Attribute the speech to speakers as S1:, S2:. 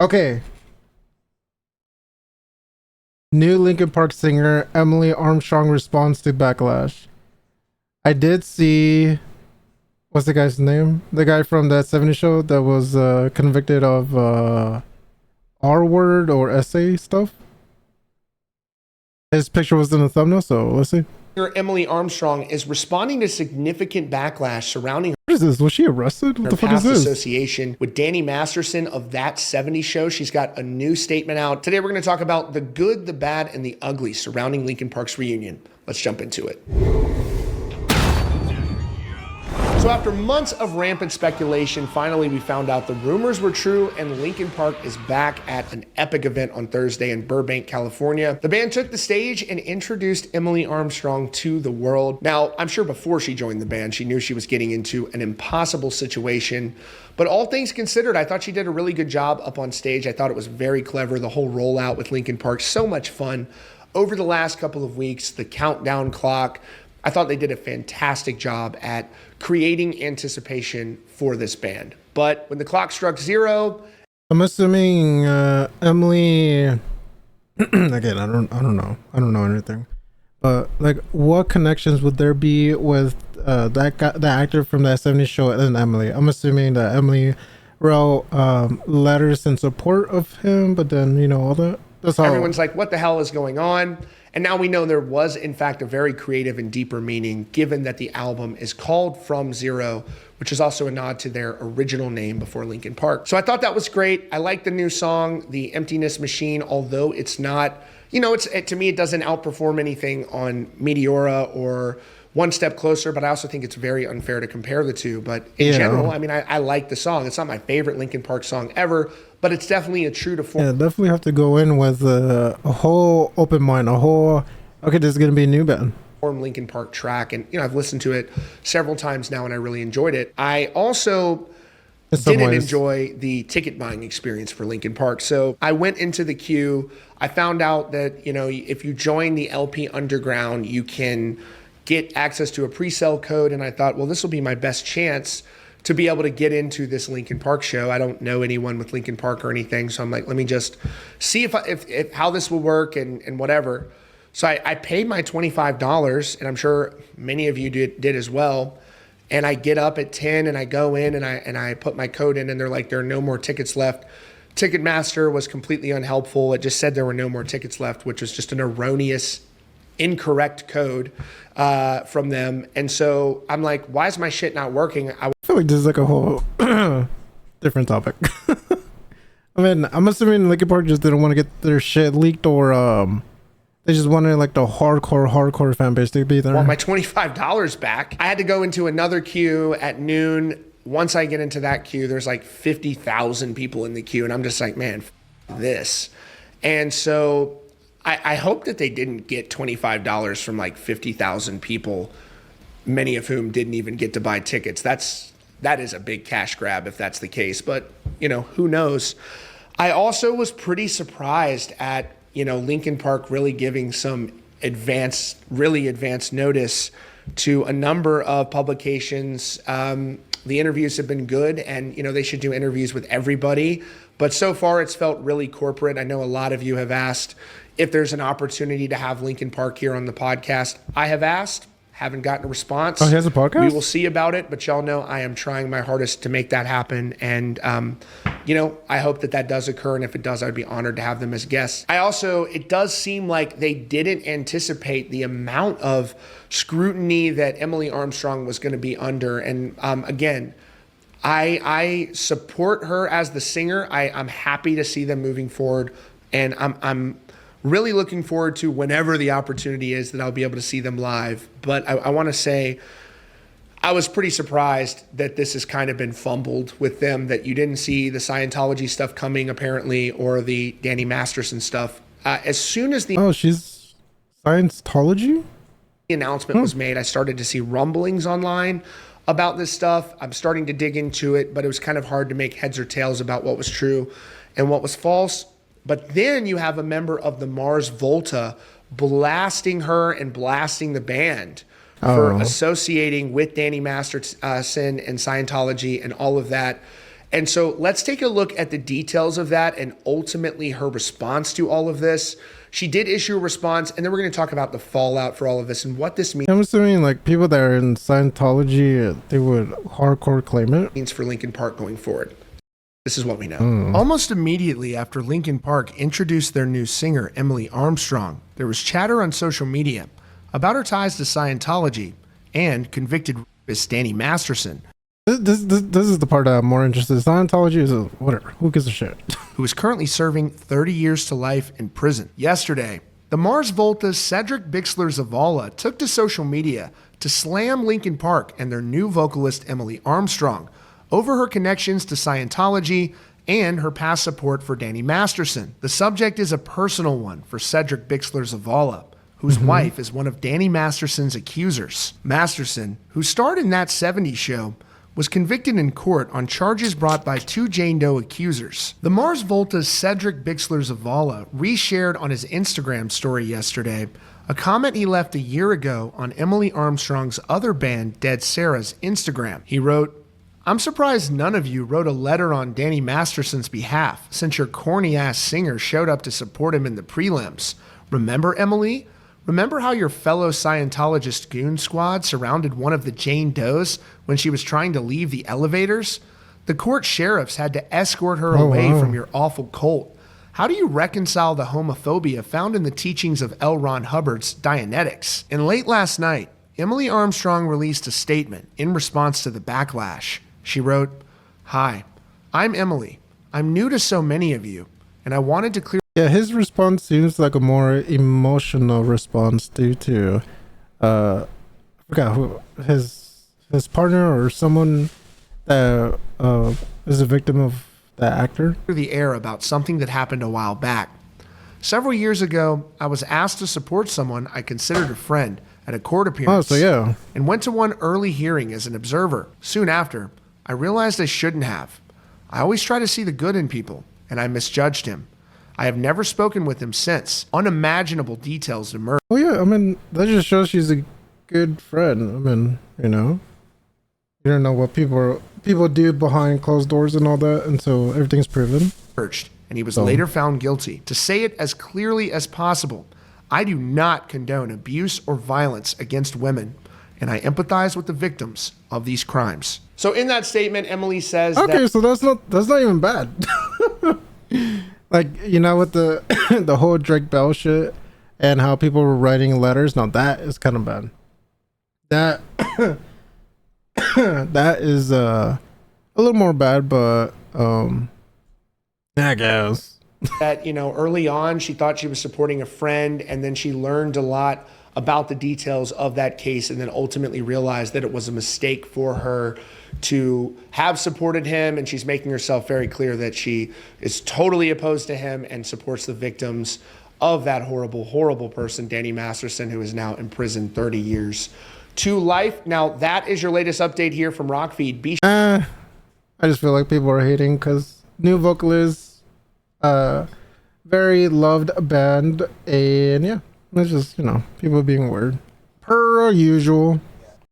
S1: Okay. New Linkin Park singer Emily Armstrong responds to Backlash. I did see, what's the guy's name? The guy from that 70s show that was convicted of R word or essay stuff. His picture was in the thumbnail, so let's see.
S2: Emily Armstrong is responding to significant backlash surrounding
S1: What is this? Was she arrested? What
S2: her
S1: the fuck is
S2: past
S1: this?
S2: association with Danny Masterson of That 70s Show. She's got a new statement out. Today we're going to talk about the good, the bad, and the ugly surrounding Linkin Park's reunion. Let's jump into it. So after months of rampant speculation, finally we found out the rumors were true and Linkin Park is back at an epic event on Thursday in Burbank, California. The band took the stage and introduced Emily Armstrong to the world. Now, I'm sure before she joined the band, she knew she was getting into an impossible situation, but all things considered, I thought she did a really good job up on stage. I thought it was very clever, the whole rollout with Linkin Park, so much fun. Over the last couple of weeks, the countdown clock, I thought they did a fantastic job at creating anticipation for this band. But when the clock struck zero,
S1: I'm assuming Emily. Again, I don't know anything. But like, what connections would there be with that guy, the actor from that 70s show, and Emily? I'm assuming that Emily wrote letters in support of him, but then all that. That's all.
S2: Everyone's like, what the hell is going on? And now we know there was, in fact, a very creative and deeper meaning, given that the album is called From Zero, which is also a nod to their original name before Linkin Park. So I thought that was great. I like the new song, The Emptiness Machine, although it's not, to me, it doesn't outperform anything on Meteora or One Step Closer, but I also think it's very unfair to compare the two. But in general, I mean, I like the song. It's not my favorite Linkin Park song ever, but it's definitely a true to form.
S1: Yeah, definitely have to go in with a whole open mind, okay, this is going to be a new band.
S2: Linkin Park track, and I've listened to it several times now and I really enjoyed it. I also didn't enjoy the ticket buying experience for Linkin Park. So I went into the queue. I found out that, if you join the LP Underground, you can get access to a pre-sale code. And I thought, well, this will be my best chance to be able to get into this Linkin Park show. I don't know anyone with Linkin Park or anything. So I'm like, let me just see if how this will work and whatever. So I paid my $25, and I'm sure many of you did as well. And I get up at 10 and I go in and I put my code in, and they're like, there are no more tickets left. Ticketmaster was completely unhelpful. It just said there were no more tickets left, which was just an erroneous, incorrect code from them. And so I'm like, why is my shit not working?
S1: I feel like this is like a whole different topic. I mean, I'm assuming Linkin Park just didn't want to get their shit leaked, or they just wanted like the hardcore fan base to be there.
S2: Want my $25 back. I had to go into another queue at noon. Once I get into that queue, there's like 50,000 people in the queue, and I'm just like, man, this. And so I hope that they didn't get $25 from like 50,000 people, many of whom didn't even get to buy tickets. That is a big cash grab if that's the case, but who knows? I also was pretty surprised at, Linkin Park really giving some really advanced notice to a number of publications. The interviews have been good, and they should do interviews with everybody, but so far it's felt really corporate. I know a lot of you have asked if there's an opportunity to have Linkin Park here on the podcast. I have asked, haven't gotten a response.
S1: Oh, he has a podcast?
S2: We will see about it, but y'all know I am trying my hardest to make that happen. And, I hope that does occur. And if it does, I'd be honored to have them as guests. It does seem like they didn't anticipate the amount of scrutiny that Emily Armstrong was going to be under. And again, I support her as the singer. I'm happy to see them moving forward. And I'm really looking forward to whenever the opportunity is that I'll be able to see them live. But I want to say I was pretty surprised that this has kind of been fumbled with them, that you didn't see the Scientology stuff coming apparently, or the Danny Masterson stuff. As soon as
S1: she's Scientology?
S2: announcement was made, I started to see rumblings online about this stuff. I'm starting to dig into it, but it was kind of hard to make heads or tails about what was true and what was false. But then you have a member of the Mars Volta blasting her and blasting the band for associating with Danny Masterson and Scientology and all of that. And so let's take a look at the details of that and ultimately her response to all of this. She did issue a response, and then we're going to talk about the fallout for all of this and what this means.
S1: I'm assuming like people that are in Scientology, they would hardcore claim it.
S2: Means for Linkin Park going forward. This is what we know. Almost immediately after Linkin Park introduced their new singer, Emily Armstrong, there was chatter on social media about her ties to Scientology and convicted rapist Danny Masterson.
S1: This is the part that I'm more interested in. Scientology is whatever. Who gives a shit?
S2: Who is currently serving 30 years to life in prison. Yesterday, the Mars Volta's Cedric Bixler Zavala took to social media to slam Linkin Park and their new vocalist Emily Armstrong over her connections to Scientology and her past support for Danny Masterson. The subject is a personal one for Cedric Bixler Zavala, whose wife is one of Danny Masterson's accusers. Masterson, who starred in That 70s Show, was convicted in court on charges brought by two Jane Doe accusers. The Mars Volta's Cedric Bixler Zavala reshared on his Instagram story yesterday a comment he left a year ago on Emily Armstrong's other band, Dead Sarah's Instagram. He wrote, "I'm surprised none of you wrote a letter on Danny Masterson's behalf since your corny-ass singer showed up to support him in the prelims. Remember, Emily? Remember how your fellow Scientologist goon squad surrounded one of the Jane Does when she was trying to leave the elevators? The court sheriffs had to escort her away from your awful cult. How do you reconcile the homophobia found in the teachings of L. Ron Hubbard's Dianetics?" And late last night, Emily Armstrong released a statement in response to the backlash. She wrote, "Hi, I'm Emily. I'm new to so many of you, and I wanted to clear..."
S1: Yeah, his response seems like a more emotional response due to I forgot who his partner or someone that is a victim of that actor.
S2: The air about something that happened a while back. "Several years ago, I was asked to support someone I considered a friend at a court appearance.
S1: Oh, so yeah.
S2: And went to one early hearing as an observer. Soon after, I realized I shouldn't have. I always try to see the good in people, and I misjudged him. I have never spoken with him since. Unimaginable details emerged."
S1: Oh yeah, I mean that just shows she's a good friend. I mean, you don't know what people do behind closed doors and all that, and so everything's proven.
S2: And he was later found guilty. To say it as clearly as possible, I do not condone abuse or violence against women, and I empathize with the victims of these crimes. So in that statement, Emily says
S1: so that's not even bad. Like, with the the whole Drake Bell shit and how people were writing letters. Now that is kind of bad. That that is a little more bad, but I guess
S2: that early on she thought she was supporting a friend, and then she learned a lot about the details of that case, and then ultimately realized that it was a mistake for her to have supported him, and she's making herself very clear that she is totally opposed to him and supports the victims of that horrible, horrible person, Danny Masterson, who is now in prison 30 years to life. Now, that is your latest update here from Rockfeed.
S1: I just feel like people are hating because new vocalist, very loved band, and yeah, it's just, people being weird. Per usual.